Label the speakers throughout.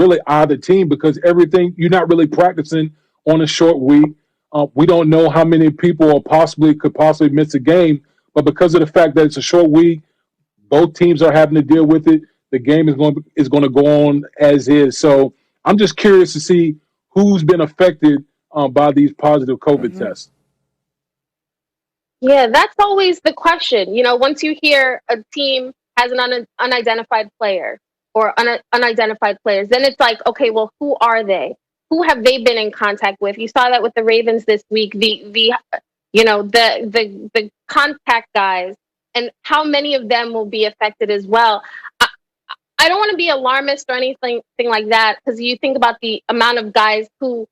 Speaker 1: really either team because everything you're not really practicing on a short week. We don't know how many people could possibly miss a game, but because of the fact that it's a short week, both teams are having to deal with it. The game is going to go on as is. So I'm just curious to see who's been affected by these positive COVID tests.
Speaker 2: Yeah, that's always the question. You know, once you hear a team has an unidentified player or unidentified players, then it's like, okay, well, who are they? Who have they been in contact with? You saw that with the Ravens this week. The contact guys, and how many of them will be affected as well. I don't want to be alarmist or anything like that, because you think about the amount of guys who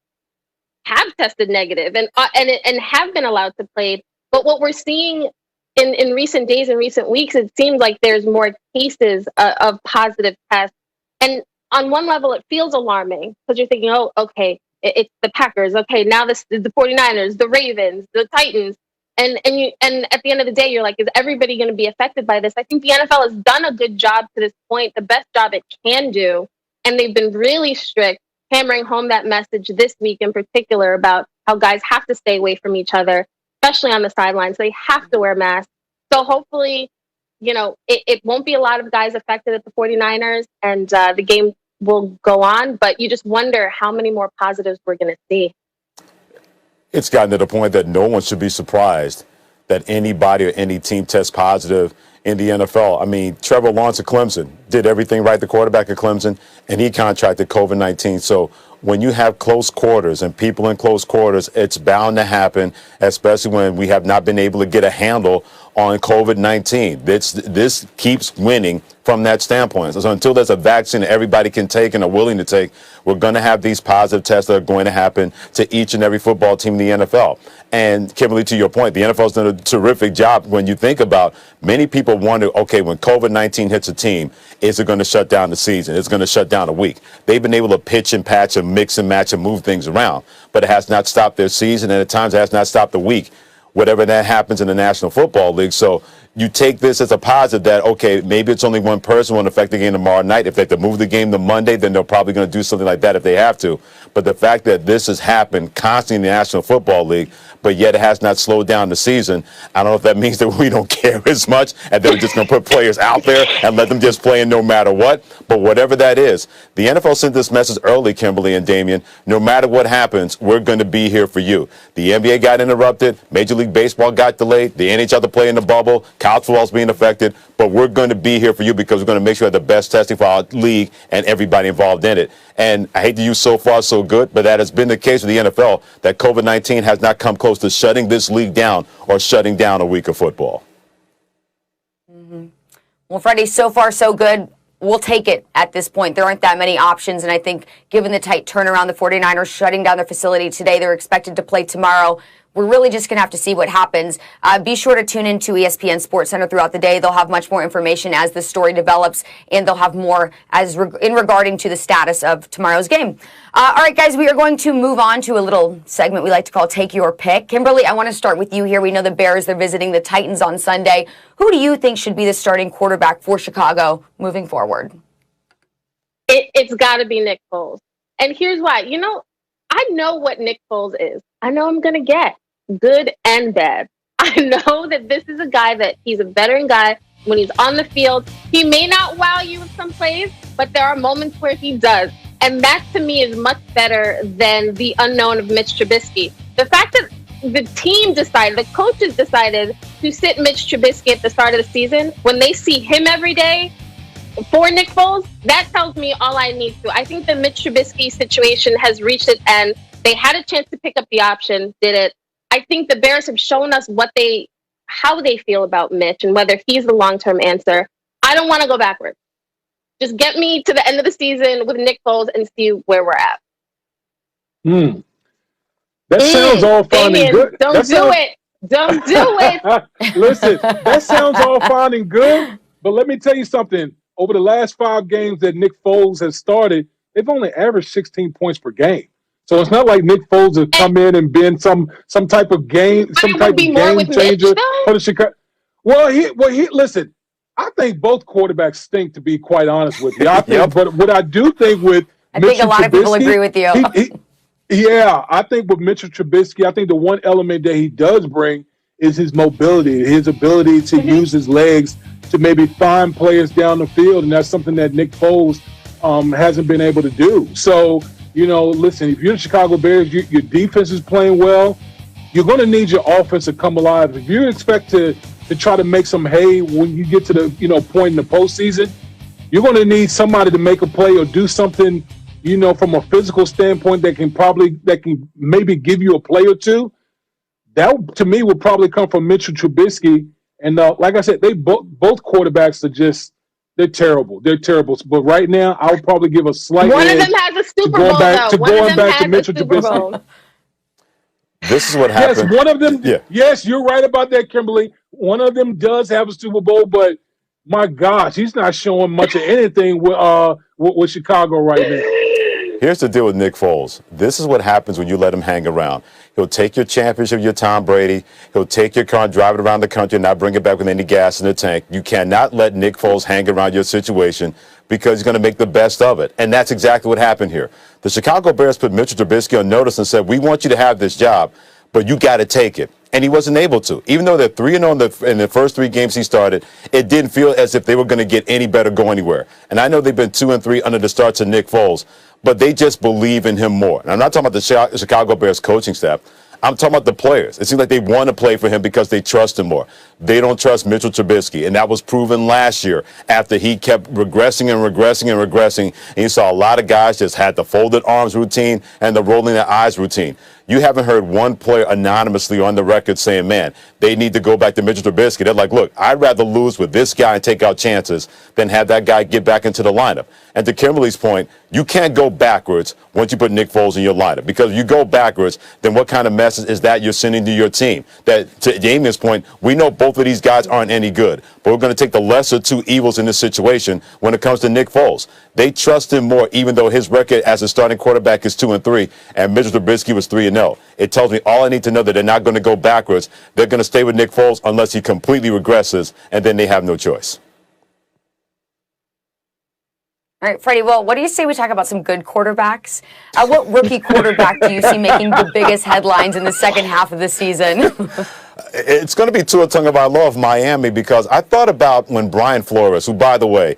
Speaker 2: have tested negative and have been allowed to play. But what we're seeing in recent days and recent weeks, it seems like there's more cases of positive tests. And on one level, it feels alarming because you're thinking, oh, okay, it's the Packers. Okay, now the 49ers, the Ravens, the Titans. And at the end of the day, you're like, is everybody going to be affected by this? I think the NFL has done a good job to this point, the best job it can do. And they've been really strict, hammering home that message this week in particular about how guys have to stay away from each other, especially on the sidelines. They have to wear masks. So hopefully, you know, it won't be a lot of guys affected at the 49ers, and the game will go on. But you just wonder how many more positives we're going to see.
Speaker 3: It's gotten to the point that no one should be surprised that anybody or any team tests positive in the NFL. I mean, Trevor Lawrence of Clemson did everything right, the quarterback of Clemson, and he contracted COVID-19. So when you have close quarters and people in close quarters, it's bound to happen, especially when we have not been able to get a handle on COVID-19. This keeps winning from that standpoint. So until there's a vaccine that everybody can take and are willing to take, we're going to have these positive tests that are going to happen to each and every football team in the NFL. And Kimberly, to your point, the NFL's done a terrific job. When you think about, many people wonder, okay, when COVID-19 hits a team, is it going to shut down the season? It's going to shut down a week. They've been able to pitch and patch and mix and match and move things around, but it has not stopped their season, and at times it has not stopped the week, whatever that happens in the National Football League. So you take this as a positive that, okay, maybe it's only one person won't affect the game tomorrow night. If they have to move the game to Monday, then they're probably going to do something like that if they have to. But the fact that this has happened constantly in the National Football League, but yet it has not slowed down the season, I don't know if that means that we don't care as much and they're just going to put players out there and let them just play in no matter what. But whatever that is, the NFL sent this message early, Kimberly and Damian, no matter what happens, we're going to be here for you. The NBA got interrupted, Major League Baseball got delayed, the NHL to play in the bubble, college football's being affected, but we're going to be here for you because we're going to make sure we have the best testing for our league and everybody involved in it. And I hate to use so far so good, but that has been the case with the NFL, that COVID-19 has not come close to shutting this league down or shutting down a week of football.
Speaker 4: Well, Freddie, so far so good. We'll take it at this point. There aren't that many options, and I think given the tight turnaround, the 49ers shutting down their facility today, they're expected to play tomorrow. We're really just going to have to see what happens. Be sure to tune into ESPN Sports Center throughout the day. They'll have much more information as the story develops, and they'll have more in regarding to the status of tomorrow's game. All right, guys, we are going to move on to a little segment we like to call Take Your Pick. Kimberly, I want to start with you here. We know the Bears, they're visiting the Titans on Sunday. Who do you think should be the starting quarterback for Chicago moving forward?
Speaker 2: It's got to be Nick Foles. And here's why. You know, I know what Nick Foles is. I know I'm going to get good and bad. I know that this is a guy that he's a veteran guy. When he's on the field, he may not wow you with some plays, but there are moments where he does. And that to me is much better than the unknown of Mitch Trubisky. The fact that the team decided, the coaches decided to sit Mitch Trubisky at the start of the season, when they see him every day for Nick Foles, that tells me all I need to. I think the Mitch Trubisky situation has reached its end. They had a chance to pick up the option, did it. I think the Bears have shown us how they feel about Mitch and whether he's the long-term answer. I don't want to go backwards. Just get me to the end of the season with Nick Foles and see where we're at.
Speaker 1: That sounds all fine and good.
Speaker 2: Don't do it.
Speaker 1: Listen, that sounds all fine and good, but let me tell you something. Over the last 5 games that Nick Foles has started, they've only averaged 16 points per game. So it's not like Nick Foles has come in and been some type of game changer for the Chicago. Well, listen. I think both quarterbacks stink, to be quite honest with you. But what I do think with
Speaker 4: I think a lot of people agree with you.
Speaker 1: Yeah, I think with Mitchell Trubisky, I think the one element that he does bring is his mobility, his ability to use his legs to maybe find players down the field, and that's something that Nick Foles hasn't been able to do. So, listen, if you're the Chicago Bears, your defense is playing well, you're going to need your offense to come alive. If you expect to try to make some hay when you get to the point in the postseason, you're going to need somebody to make a play or do something, from a physical standpoint that can maybe give you a play or two. That to me would probably come from Mitchell Trubisky. And like I said, they both quarterbacks they're terrible. They're terrible. But right now, I would probably give a slight
Speaker 2: One
Speaker 1: edge
Speaker 2: of them has a Super
Speaker 1: going
Speaker 2: Bowl,
Speaker 1: back
Speaker 2: though.
Speaker 1: to
Speaker 2: One of
Speaker 1: going
Speaker 2: them
Speaker 1: back
Speaker 2: has
Speaker 1: to Mitchell
Speaker 2: a Super
Speaker 1: Trubisky.
Speaker 2: Bowl.
Speaker 3: This is what happened.
Speaker 1: Yes, one of them.
Speaker 3: Yeah.
Speaker 1: Yes, you're right about that, Kimberly. One of them does have a Super Bowl, but my gosh, he's not showing much of anything with Chicago right now.
Speaker 3: Here's the deal with Nick Foles. This is what happens when you let him hang around. He'll take your championship, your Tom Brady. He'll take your car and drive it around the country and not bring it back with any gas in the tank. You cannot let Nick Foles hang around your situation because he's going to make the best of it. And that's exactly what happened here. The Chicago Bears put Mitchell Trubisky on notice and said, we want you to have this job, but you got to take it. And he wasn't able to. Even though they're 3-0 in the first 3 games he started, it didn't feel as if they were going to get any better, go anywhere. And I know they've been 2-3 under the starts of Nick Foles, but they just believe in him more. And I'm not talking about the Chicago Bears coaching staff. I'm talking about the players. It seems like they want to play for him because they trust him more. They don't trust Mitchell Trubisky, and that was proven last year after he kept regressing and regressing and regressing. And you saw a lot of guys just had the folded arms routine and the rolling their eyes routine. You haven't heard one player anonymously on the record saying, man, they need to go back to Mitchell Trubisky. They're like, look, I'd rather lose with this guy and take out chances than have that guy get back into the lineup. And to Kimberly's point, you can't go backwards once you put Nick Foles in your lineup, because if you go backwards, then what kind of message is that you're sending to your team? That, to Damian's point, we know both of these guys aren't any good, but we're going to take the lesser two evils in this situation when it comes to Nick Foles. They trust him more, even though his record as a starting quarterback is 2-3, and Mitchell Trubisky was 3-0. It tells me all I need to know that they're not going to go backwards. They're going to stay with Nick Foles unless he completely regresses, and then they have no choice.
Speaker 4: All right, Freddie, well, what do you say we talk about some good quarterbacks? What rookie quarterback do you see making the biggest headlines in the second half of the season?
Speaker 3: It's going to be Tua Tagovailoa of Miami, because I thought about when Brian Flores, who, by the way,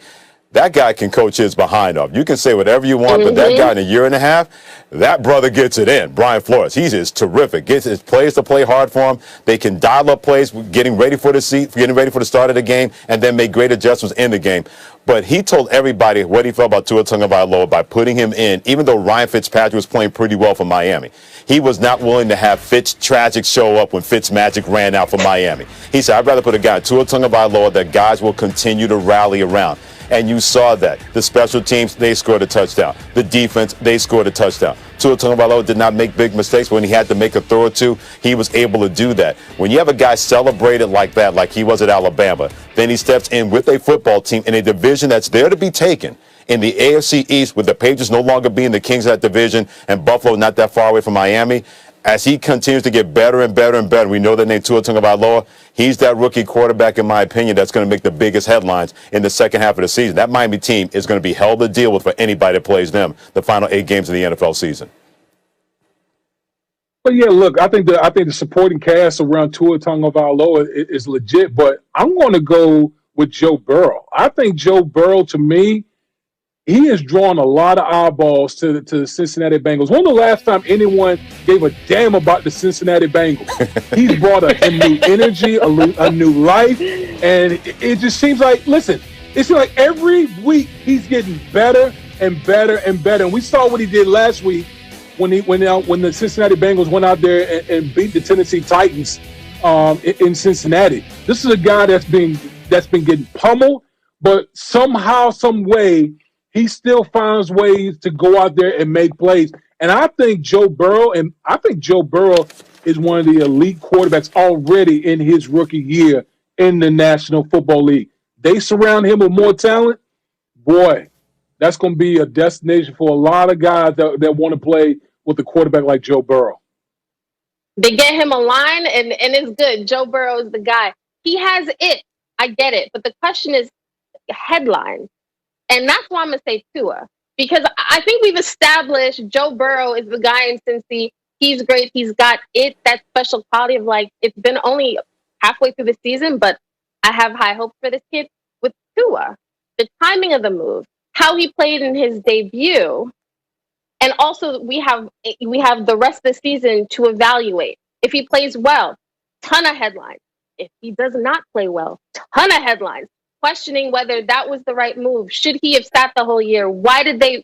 Speaker 3: that guy can coach his behind off. You can say whatever you want, but that guy in a year and a half, that brother gets it in. Brian Flores, he's just terrific. Gets his players to play hard for him. They can dial up plays, getting ready for the start of the game, and then make great adjustments in the game. But he told everybody what he felt about Tua Tagovailoa by putting him in, even though Ryan Fitzpatrick was playing pretty well for Miami. He was not willing to have Fitz-tragic show up when Fitzmagic ran out for Miami. He said, I'd rather put a guy, Tua Tagovailoa, that guys will continue to rally around. And you saw that. The special teams, they scored a touchdown. The defense, they scored a touchdown. Tua Tagovailoa did not make big mistakes. When he had to make a throw or two, he was able to do that. When you have a guy celebrated like that, like he was at Alabama, then he steps in with a football team in a division that's there to be taken. In the AFC East, with the Patriots no longer being the kings of that division and Buffalo not that far away from Miami, as he continues to get better and better and better, we know the name Tua Tagovailoa. He's that rookie quarterback, in my opinion, that's going to make the biggest headlines in the second half of the season. That Miami team is going to be hell to deal with for anybody that plays them the final 8 games of the NFL season.
Speaker 1: But yeah, look, I think the supporting cast around Tua Tagovailoa is legit, but I'm going to go with Joe Burrow. I think Joe Burrow, to me, he has drawn a lot of eyeballs to the Cincinnati Bengals. When the last time anyone gave a damn about the Cincinnati Bengals? He's brought a new energy, a new life, and it just seems like, listen, it seems like every week he's getting better and better and better. And we saw what he did last week when the Cincinnati Bengals went out there and beat the Tennessee Titans in Cincinnati. This is a guy that's been getting pummeled, but somehow, some way, he still finds ways to go out there and make plays. And I think Joe Burrow is one of the elite quarterbacks already in his rookie year in the National Football League. They surround him with more talent. Boy, that's going to be a destination for a lot of guys that want to play with a quarterback like Joe Burrow.
Speaker 2: They get him a line, and it's good. Joe Burrow is the guy. He has it. I get it. But the question is headlines. And that's why I'm going to say Tua. because I think we've established Joe Burrow is the guy in Cincy. He's great. He's got that special quality of like, it's been only halfway through the season, but I have high hopes for this kid. With Tua, the timing of the move, how he played in his debut, and also we have the rest of the season to evaluate. If he plays well, ton of headlines. If he does not play well, ton of headlines questioning whether that was the right move. Should he have sat the whole year? Why did they,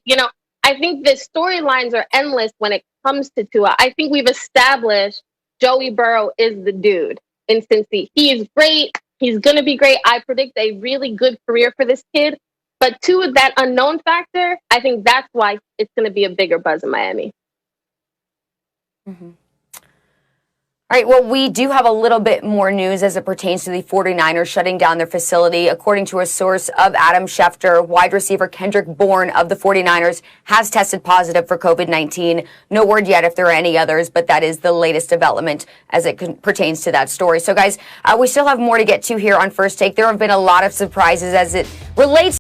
Speaker 2: I think the storylines are endless when it comes to Tua. I think we've established Joey Burrow is the dude in Cincy. He is great. He's going to be great. I predict a really good career for this kid. But to that unknown factor, I think that's why it's going to be a bigger buzz in Miami.
Speaker 4: Mm-hmm. All right, well, we do have a little bit more news as it pertains to the 49ers shutting down their facility. According to a source of Adam Schefter, wide receiver Kendrick Bourne of the 49ers has tested positive for COVID-19. No word yet if there are any others, but that is the latest development as it pertains to that story. So, guys, we still have more to get to here on First Take. There have been a lot of surprises as it relates